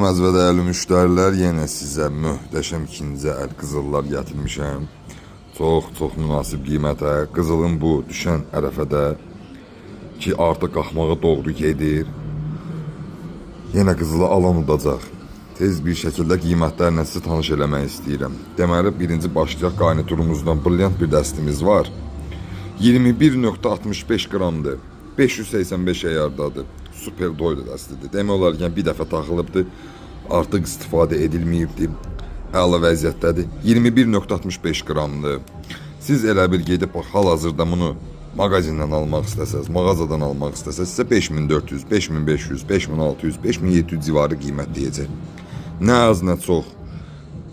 Salam əziz və dəyərli müştərilər, yenə sizə möhtəşəm ikinci əl qızıllar gətirmişəm. Çox münasib qiymətə. Qızılın bu düşən ərəfədə ki artıq qalxmağa doğru gedir. Yenə qızılı alan udacaq. Tez bir şəkildə qiymətlərlə sizi tanış eləmək istəyirəm. Deməli, birinci başlayaq qarniturumuzdan. Brilliant bir dəstimiz var. 21.65 qramdır. 585 əyardadır. Super doylu dəstidir. Demək olar ki, bir dəfə taxılıbdır, artıq istifadə edilməyibdir. Əla vəziyyətdədir. 21.65 qramdır. Siz elə bir gedib hal-hazırda bunu mağazindən almaq istəsəz, mağazadan almaq istəsəz sizə 5400, 5500, 5600, 5700 civarı qiymət deyəcək. Nə az, nə çox.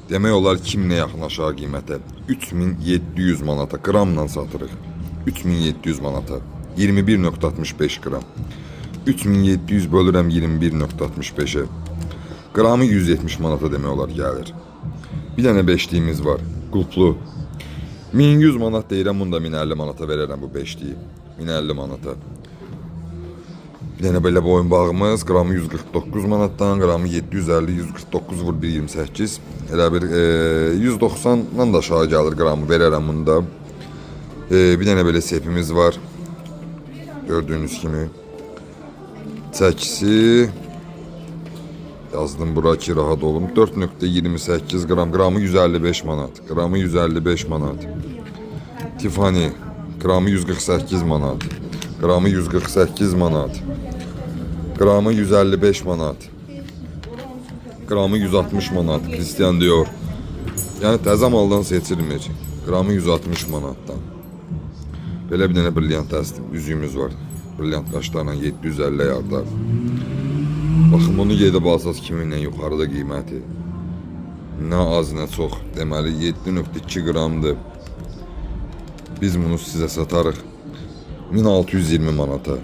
Demək olar 2000-ə yaxın aşağı qiymətə. 3700 manata qramla satırıq. 3700 manata. 21.65 qram. 3700 bölürəm 21.65'e. Qramı 170 manata demək olar gəlir. Bir dənə beşliyimiz var. Qulplu. 1100 manat deyirəm, bunu da 1050 manata verərəm bu beşliyi. 1050 manata. Bir dənə belə boyun bağımız. Qramı 149 manatdan, qramı 750, 149 vur 128. Elə bir 190'dan da aşağı gəlir qramı, verərəm bunu da. Bir dənə belə sepimiz var. Gördüğünüz kimi. Çəkisi yazdım bura ki rahat olum. 4.28 qram. Qramı 155 manat. Qramı 155 manat. Tiffany. Qramı 148 manat. Qramı 148 manat. Qramı 155 manat. Qramı 160 manat. Christian Dior. Yəni təzə maldan seçilmir. Qramı 160 manatdan. Belə bir dənə brilliant dəstim. Üzüyümüz var. Brilliant qaşlarla 750 yardar. Baxın, bunu gedib alsaz kiminlə yuxarıda qiyməti. Nə az, nə çox. Deməli 7.2 qramdır. Biz bunu sizə satarıq 1620 manata.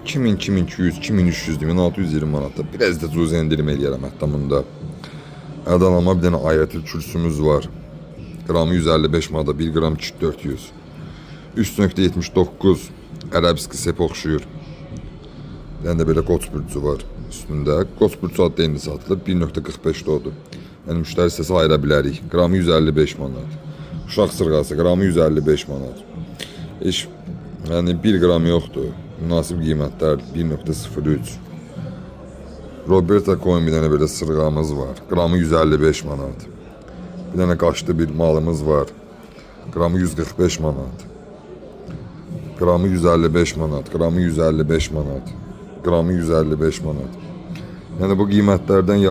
2000, 2200, 2300, 1620 manata. Biraz da cüz endirim eləyərəm hətta bunda. Əldən alma bir dənə ayətli kürsümüz var. Qramı 155 manata, 1 qram 400. 3.79 Ərəbiski sep oxşuyur. Bir dənə də belə qoç bürcü var üstündə. Qoç bürcü adlı indi satılır. 1.45 doğdu. Yəni müştəri istəsə ayıra bilərik. Qramı 155 manat. Uşaq sırğası qramı 155 manat. Yəni 1 qram yoxdur. Münasib qiymətlər 1.03. Roberta Coin bir dənə belə sırğamız var. Qramı 155 manat. Bir dənə qaşlı bir malımız var. Qramı 145 manat. Qramı 155 manat. Qramı 155 manat. Qramı 155 manat. Yəni bu qiymətlərdən